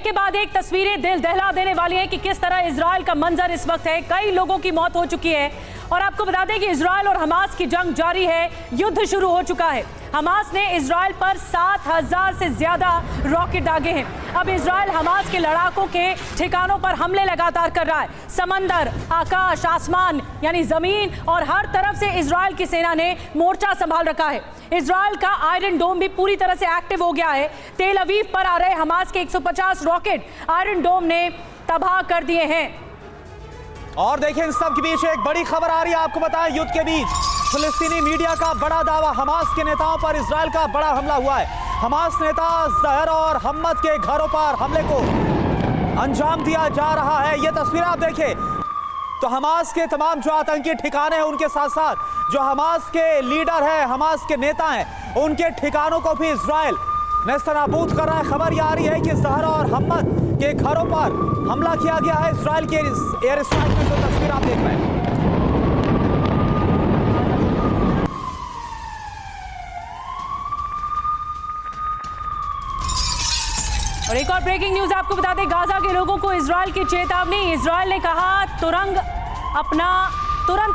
के बाद एक तस्वीरें दिल दहला देने वाली हैं कि किस तरह इजराइल का मंजर इस वक्त है। कई लोगों की मौत हो चुकी है और आपको बता दें कि इजराइल और हमास की जंग जारी है, युद्ध शुरू हो चुका है। हमास ने इजराइल पर 7,000 से ज्यादा रॉकेट दागे हैं। अब इजराइल हमास के लड़ाकों के ठिकानों पर हमले लगातार कर रहा है। समंदर, आकाश, आसमान यानी जमीन और हर तरफ से इजराइल की सेना ने मोर्चा संभाल रखा है। इजराइल का आयरन डोम भी पूरी तरह से एक्टिव हो गया है। तेल अवीव पर आ रहे हमास के 150 रॉकेट आयरन डोम ने तबाह कर दिए हैं। और देखिए, इन सब के बीच एक बड़ी खबर आ रही है। आपको बताएं, युद्ध के बीच फिलिस्तीनी मीडिया का बड़ा दावा, हमास के नेताओं पर इजराइल का बड़ा हमला हुआ है। हमास नेता ज़हरा और हम्मद के घरों पर हमले को अंजाम दिया जा रहा है। ये तस्वीर आप देखिए तो हमास के तमाम जो आतंकी ठिकाने हैं, उनके साथ साथ जो हमास के लीडर हैं, हमास के नेता हैं, उनके ठिकानों को भी इजराइल नेस्तनाबूद कर रहा है। खबर ये आ रही है कि ज़हरा और हम्मद के घरों पर हमला किया गया है इजराइल के एयर स्ट्राइक में। जो तस्वीर आप देख रहे हैं, और एक और ब्रेकिंग न्यूज आपको बता दें, गाजा के लोगों को इजराइल की चेतावनी। इजराइल ने कहा तुरंत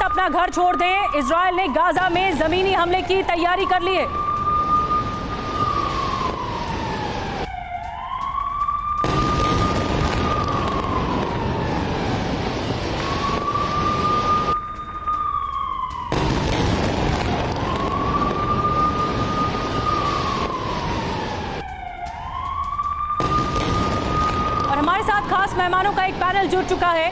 अपना घर छोड़ दें। इजराइल ने गाजा में जमीनी हमले की तैयारी कर ली है। हमारे साथ खास मेहमानों का एक पैनल जुड़ चुका है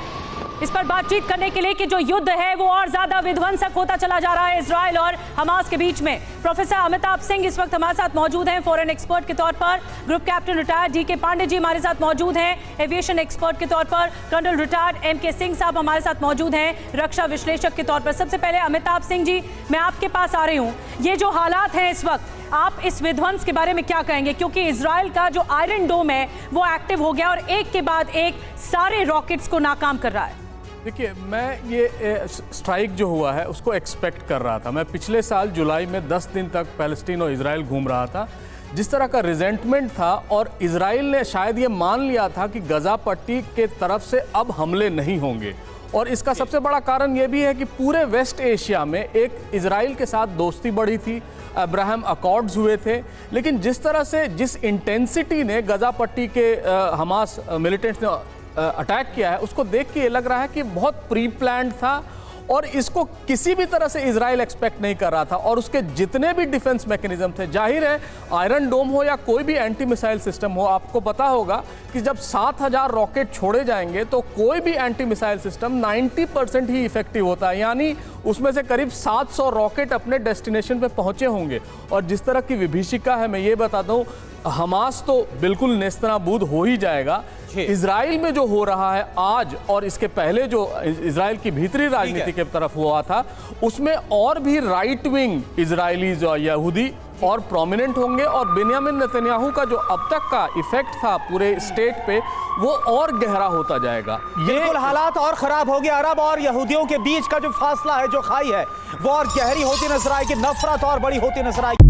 इस पर बातचीत करने के लिए कि जो युद्ध है वो और ज्यादा विध्वंसक होता चला जा रहा है इजराइल और हमास के बीच में। प्रोफेसर अमिताभ सिंह इस वक्त हमारे साथ मौजूद हैं फॉरेन एक्सपर्ट के तौर पर। ग्रुप कैप्टन रिटायर्ड डी के पांडे जी हमारे साथ मौजूद हैं एविएशन एक्सपर्ट के तौर पर। कर्नल रिटायर्ड एम के सिंह साहब हमारे साथ मौजूद हैं रक्षा विश्लेषक के तौर पर। सबसे पहले अमिताभ सिंह जी, मैं आपके पास आ रही हूँ। ये जो हालात हैं इस वक्त, आप इस विध्वंस के बारे में क्या कहेंगे? क्योंकि इजराइल का जो आयरन डोम है वो एक्टिव हो गया और एक के बाद एक सारे रॉकेट्स को नाकाम कर रहा है। देखिए, मैं ये स्ट्राइक जो हुआ है उसको एक्सपेक्ट कर रहा था। मैं पिछले साल जुलाई में 10 दिन तक पैलेस्टीन और इजराइल घूम रहा था। जिस तरह का रिजेंटमेंट था और इजराइल ने शायद ये मान लिया था कि गजा पट्टी के तरफ से अब हमले नहीं होंगे। और इसका सबसे बड़ा कारण ये भी है कि पूरे वेस्ट एशिया में एक इजराइल के साथ दोस्ती बढ़ी थी, अब्राहम अकॉर्ड्स हुए थे। लेकिन जिस तरह से, जिस इंटेंसिटी ने गजा पट्टी के हमास मिलिटेंट्स ने अटैक किया है, उसको देख के ये लग रहा है कि बहुत प्री प्लान्ड था और इसको किसी भी तरह से इजराइल एक्सपेक्ट नहीं कर रहा था। और उसके जितने भी डिफेंस मैकेनिज्म थे, जाहिर है आयरन डोम हो या कोई भी एंटी मिसाइल सिस्टम हो, आपको पता होगा कि जब 7,000 रॉकेट छोड़े जाएंगे तो कोई भी एंटी मिसाइल सिस्टम 90% ही इफेक्टिव होता है। यानी उसमें से करीब 700 रॉकेट अपने डेस्टिनेशन पे पहुंचे होंगे। और जिस तरह की विभीषिका है, मैं ये बताता हूँ, हमास तो बिल्कुल नेस्तनाबूद हो ही जाएगा। इजराइल में जो हो रहा है आज और इसके पहले जो इजराइल की भीतरी राजनीति के तरफ हुआ था, उसमें और भी राइट विंग इजरायलीज और यहूदी और प्रोमिनेंट होंगे। और बेंयामिन नेतन्याहू का जो अब तक का इफेक्ट था पूरे स्टेट पे, वो और गहरा होता जाएगा। बिल्कुल हालात और खराब हो गया। अरब और यहूदियों के बीच का जो फासला है, जो खाई है, वो और गहरी होती नजर आएगी, नफरत और बड़ी होती नजर आएगी।